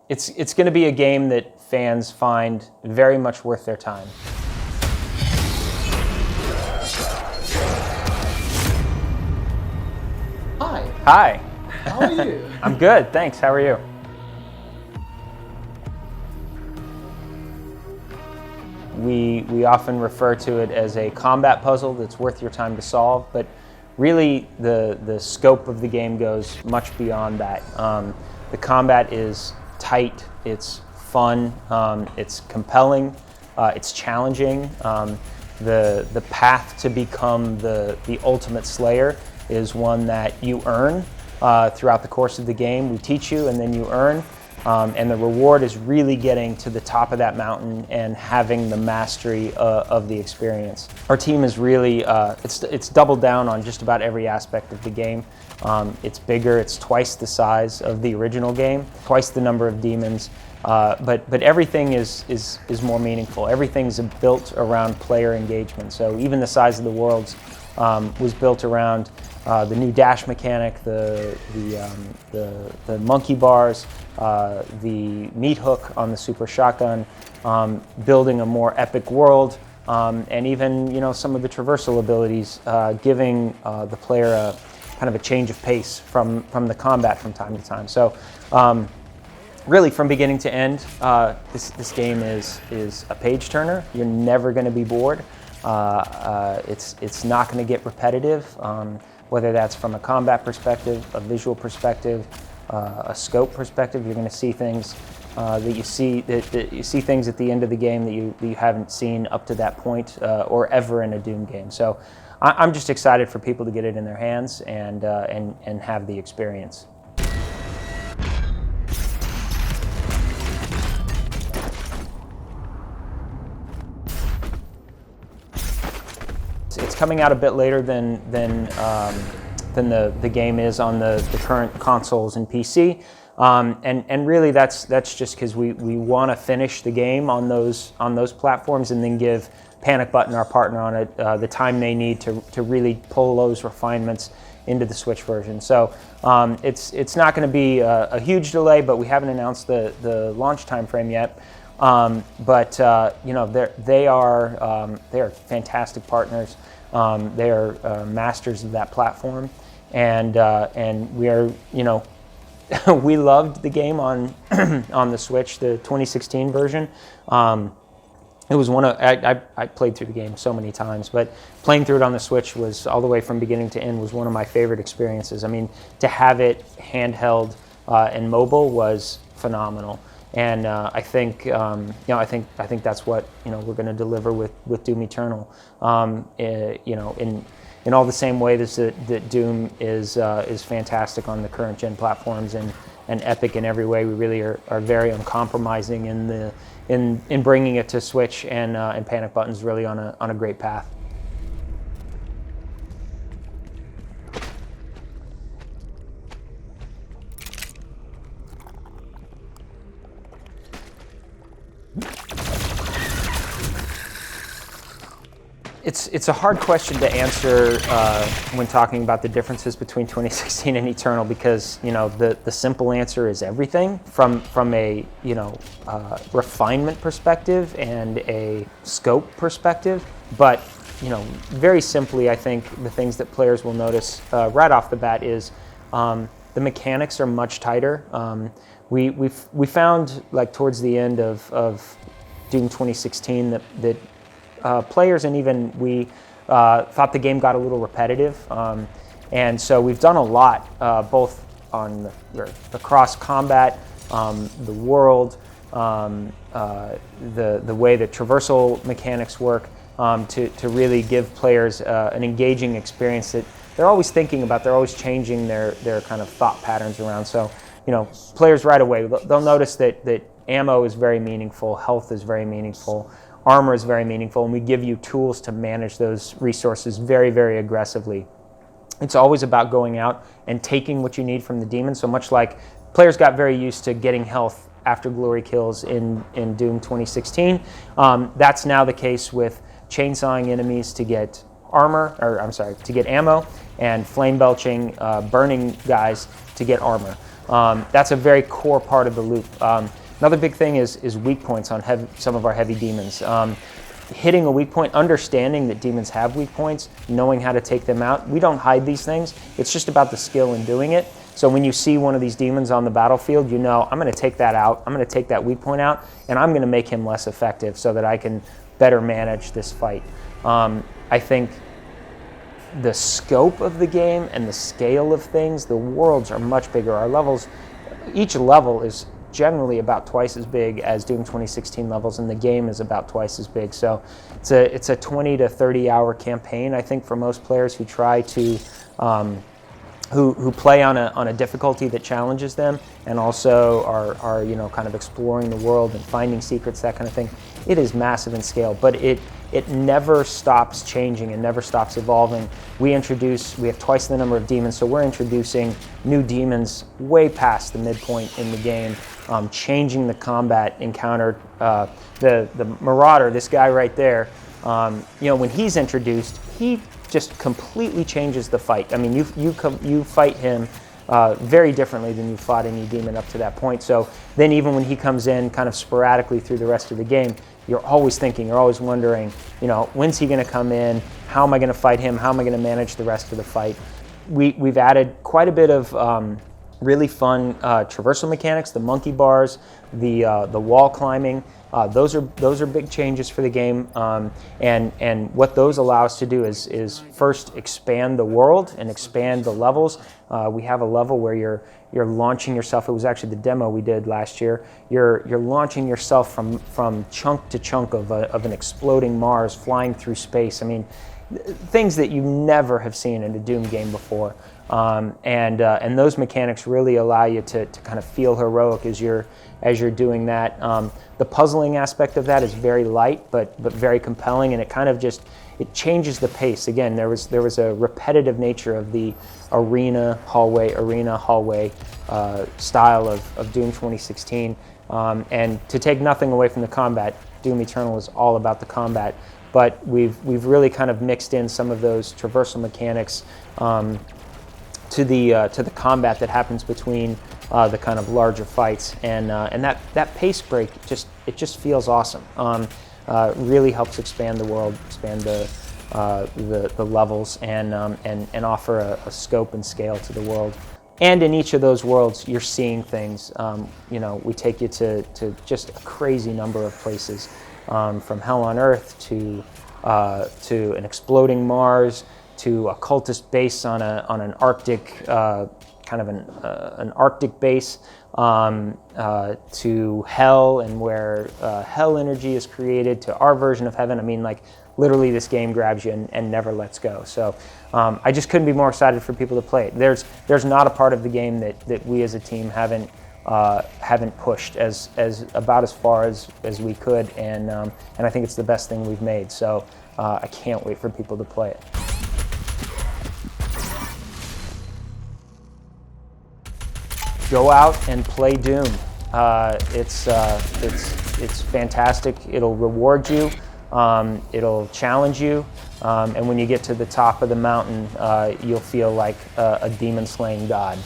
it's going to be a game that fans find very much worth their time. Hi. Hi. How are you? I'm good, thanks. How are you? We often refer to it as a combat puzzle that's worth your time to solve, but really the scope of the game goes much beyond that. The combat is tight, it's fun, it's compelling, it's challenging. The path to become the ultimate slayer is one that you earn throughout the course of the game. We teach you and then you earn. And the reward is really getting to the top of that mountain and having the mastery of the experience. Our team is really, it's doubled down on just about every aspect of the game. It's bigger, it's twice the size of the original game, twice the number of demons, but everything is more meaningful. Everything's built around player engagement. So even the size of the worlds was built around the new dash mechanic, the monkey bars, the meat hook on the super shotgun, building a more epic world, and even some of the traversal abilities, giving the player a kind of a change of pace from the combat from time to time. So really from beginning to end, this game is a page turner. You're never going to be bored. It's not going to get repetitive, whether that's from a combat perspective, a visual perspective, a scope perspective. You're going to see things that you see things at the end of the game that you haven't seen up to that point or ever in a Doom game. So I'm just excited for people to get it in their hands and have the experience. It's coming out a bit later than the game is on the current consoles and PC, and really that's just because we want to finish the game on those platforms and then give Panic Button, our partner on it, the time they need to really pull those refinements into the Switch version. So it's not going to be a huge delay, but we haven't announced the launch time frame yet. But they are fantastic partners. They are masters of that platform, and we are we loved the game on on the Switch, the 2016 version. It was one of I played through the game so many times, but playing through it on the Switch was all the way from beginning to end was one of my favorite experiences. I mean, to have it handheld and mobile was phenomenal. And I think that's what we're going to deliver with Doom Eternal. In all the same way that Doom is fantastic on the current gen platforms and epic in every way. We really are very uncompromising in bringing it to Switch, and Panic Button's really on a great path. It's a hard question to answer when talking about the differences between 2016 and Eternal, because the simple answer is everything from a refinement perspective and a scope perspective. But very simply, I think the things that players will notice right off the bat is the mechanics are much tighter. We found, like, towards the end of Doom 2016 that players and even we thought the game got a little repetitive, and so we've done a lot both on the cross combat, the world, the way the traversal mechanics work, to really give players an engaging experience that they're always thinking about. They're always changing their kind of thought patterns around. So players right away, they'll notice that ammo is very meaningful, health is very meaningful, armor is very meaningful, and we give you tools to manage those resources very, very aggressively. It's always about going out and taking what you need from the demon. So much like players got very used to getting health after glory kills in Doom 2016, that's now the case with chainsawing enemies to get to get ammo, and flame belching, burning guys to get armor. That's a very core part of the loop. Another big thing is weak points on some of our heavy demons. Hitting a weak point, understanding that demons have weak points, knowing how to take them out. We don't hide these things. It's just about the skill in doing it. So when you see one of these demons on the battlefield, you know, I'm going to take that out, I'm going to take that weak point out, and I'm going to make him less effective so that I can better manage this fight. I think the scope of the game and the scale of things, the worlds are much bigger. Our levels, each level is generally about twice as big as Doom 2016 levels, and the game is about twice as big. So it's a 20 to 30 hour campaign, I think, for most players who try to who play on a difficulty that challenges them, and also are you know, kind of exploring the world and finding secrets, that kind of thing. It is massive in scale, but it never stops changing and never stops evolving. We have twice the number of demons, so we're introducing new demons way past the midpoint in the game, changing the combat encounter. The Marauder, this guy right there, you know, when he's introduced, he just completely changes the fight. I mean, you fight him very differently than you fought any demon up to that point. So then even when he comes in kind of sporadically through the rest of the game, you're always thinking, you're always wondering, you know, when's he going to come in? How am I going to fight him? How am I going to manage the rest of the fight? We've added quite a bit of really fun traversal mechanics, the monkey bars, the wall climbing. Those are big changes for the game, and what those allow us to do is first expand the world and expand the levels. We have a level where you're launching yourself. It was actually the demo we did last year. You're launching yourself from chunk to chunk of an exploding Mars, flying through space. I mean, things that you never have seen in a Doom game before. And those mechanics really allow you to kind of feel heroic as you're doing that. The puzzling aspect of that is very light, but very compelling, and it kind of it changes the pace. Again, there was a repetitive nature of the arena hallway style of Doom 2016, and to take nothing away from the combat, Doom Eternal is all about the combat. But we've really kind of mixed in some of those traversal mechanics to the combat that happens between the kind of larger fights, and that pace break just feels awesome. Really helps expand the world, expand the levels, and offer a scope and scale to the world. And in each of those worlds, you're seeing things. You know, we take you to just a crazy number of places, from hell on earth to an exploding Mars, to a cultist base on an Arctic, kind of an Arctic base, to hell, and where hell energy is created, to our version of heaven. I mean, like, literally this game grabs you and never lets go. So I just couldn't be more excited for people to play it. There's not a part of the game that we as a team haven't pushed as about as far as we could, and I think it's the best thing we've made. So I can't wait for people to play it. Go out and play Doom. It's fantastic. It'll reward you. It'll challenge you. And when you get to the top of the mountain, you'll feel like a demon-slaying god.